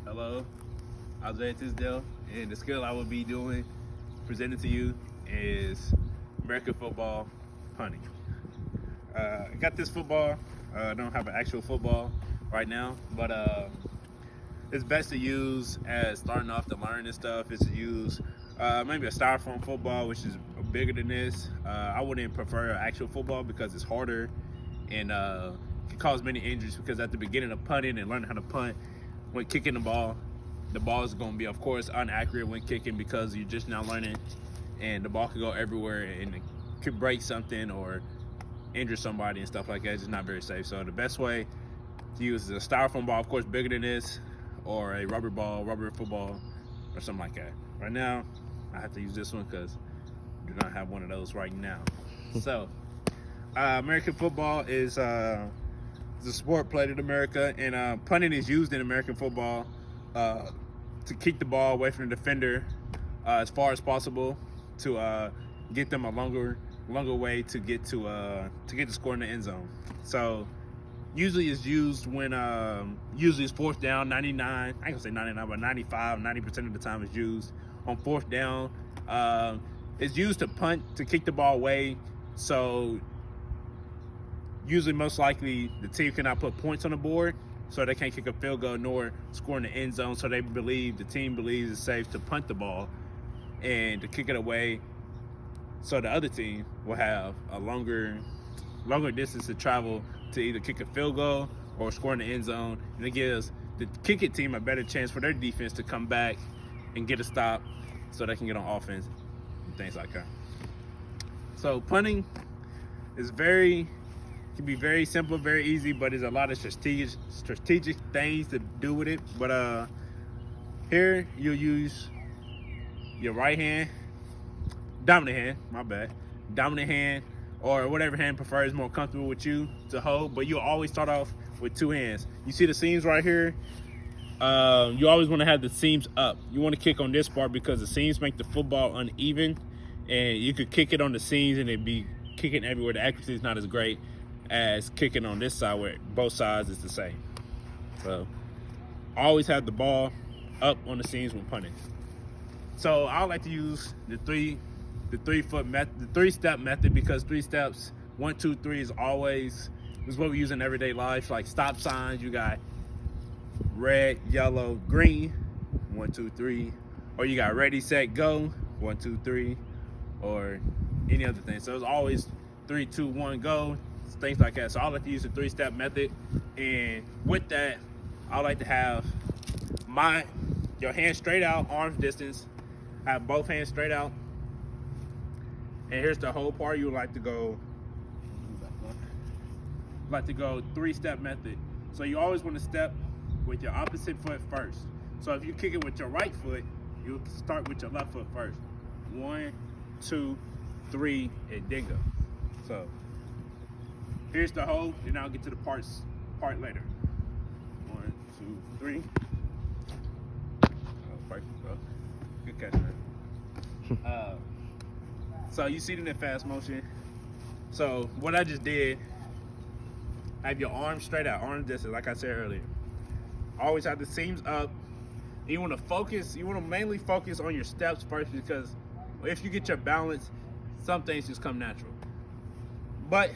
Hello, Isaiah Tisdale, and the skill I will be presented to you, is American football punting. I got this football. I don't have an actual football right now, but it's best to use as starting off to learn this stuff. Is to use maybe a styrofoam football, which is bigger than this. I wouldn't prefer an actual football because it's harder and can cause many injuries. Because at the beginning of punting and learning how to punt, when kicking the ball is going to be, of course, inaccurate when kicking because you're just now learning, and the ball could go everywhere and it could break something or injure somebody and stuff like that. It's just not very safe. So the best way to use is a styrofoam ball, of course, bigger than this, or a rubber football, or something like that. Right now, I have to use this one because I do not have one of those right now. So, American football is the sport played in America, and punting is used in American football to kick the ball away from the defender as far as possible to get them a longer way to get to score in the end zone. So usually it's used when usually it's fourth down. 99, I ain't gonna say 99, but 90% of the time it's used on fourth down. It's used to punt, to kick the ball away. So usually, most likely, the team cannot put points on the board, so they can't kick a field goal nor score in the end zone. So the team believes it's safe to punt the ball and to kick it away, so the other team will have a longer distance to travel to either kick a field goal or score in the end zone. And it gives the kicking team a better chance for their defense to come back and get a stop, so they can get on offense and things like that. So punting is can be very simple, very easy, but there's a lot of strategic things to do with it. But here you'll use your dominant hand, or whatever hand prefers, more comfortable with you to hold. But you'll always start off with two hands. You see the seams right here? You always want to have the seams up. You want to kick on this part because the seams make the football uneven, and you could kick it on the seams and it'd be kicking everywhere. The accuracy is not as great as kicking on this side where both sides is the same. So always have the ball up on the seams when punting. So I like to use the three-step method, because 3 steps, 1, 2, 3 is what we use in everyday life. Like stop signs, you got red, yellow, green, 1, 2, 3, or you got ready, set, go, 1, 2, 3, or any other thing. So it's always 3, 2, 1, go, things like that. So I like to use the 3-step method, and with that, I like to have your hands straight out, arms distance. Have both hands straight out, and here's the whole part. You like to go 3-step method. So you always want to step with your opposite foot first. So if you kick it with your right foot, you start with your left foot first. 1, 2, 3, and then go. So here's the hold, and I'll get to the part later. 1, 2, 3. Perfect. Good catch, man. So you see it in that fast motion. So what I just did, have your arms straight out, arms distance, like I said earlier. Always have the seams up. You want to mainly focus on your steps first, because if you get your balance, some things just come natural. But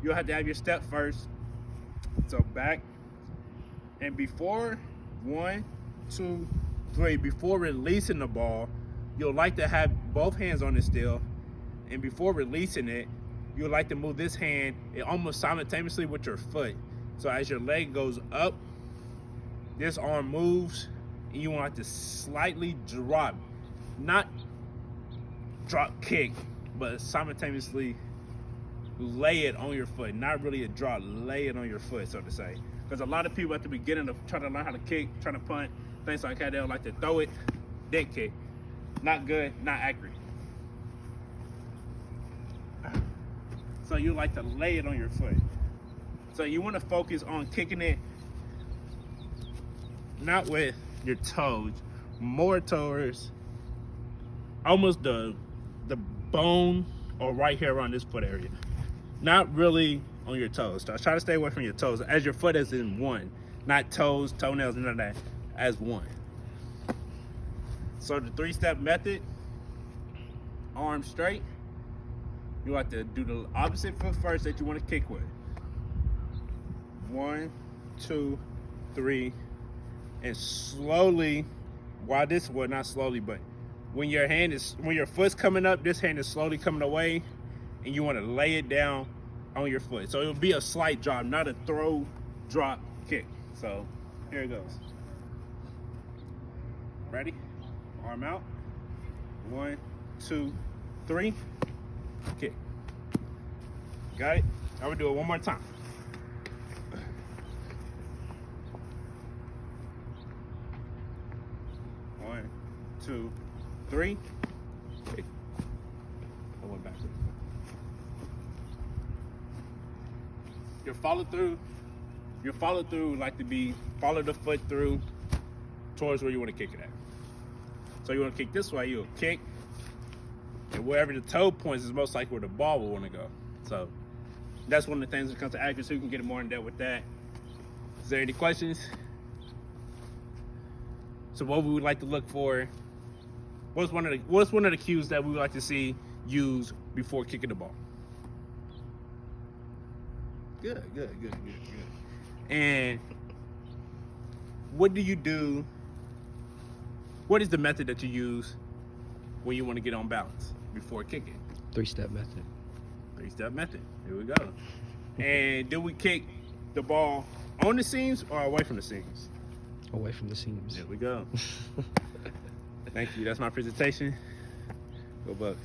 you'll have to have your step first. So back, and before 1, 2, 3, before releasing the ball, you'll like to have both hands on it still. And before releasing it, you'll like to move this hand almost simultaneously with your foot. So as your leg goes up, this arm moves, and you want to slightly drop, not drop kick, but simultaneously lay it on your foot. Not really a drop, lay it on your foot, so to say. Because a lot of people at the beginning of trying to learn how to kick, trying to punt, things like that, they'll like to throw it, then kick. Not good, not accurate. So you like to lay it on your foot. So you want to focus on kicking it not with your toes, more towards almost the bone, or right here around this foot area. Not really on your toes. So try to stay away from your toes, as your foot is in one, not toes, toenails, none of that. as one. So the 3-step method, arms straight. You have to do the opposite foot first that you want to kick with. 1, 2, 3, and slowly, not slowly, but when your foot's coming up, this hand is slowly coming away, and you want to lay it down on your foot. So it'll be a slight drop, not a throw, drop, kick. So here it goes. Ready? Arm out. 1, 2, 3. Kick. Got it? I'm gonna do it one more time. 1, 2, 3. Kick. I went backwards. Your follow through like to be follow the foot through towards where you want to kick it at. So you want to kick this way, you'll kick, and wherever the toe points is most likely where the ball will want to go. So that's one of the things when it comes to accuracy. We can get more in depth with that. Is there any questions? So what we would like to look for? What's one of the cues that we would like to see used before kicking the ball? Good. And what do you do? What is the method that you use when you want to get on balance before kicking? 3-step method. 3-step method. Here we go. And do we kick the ball on the seams or away from the seams? Away from the seams. There we go. Thank you. That's my presentation. Go Bucks.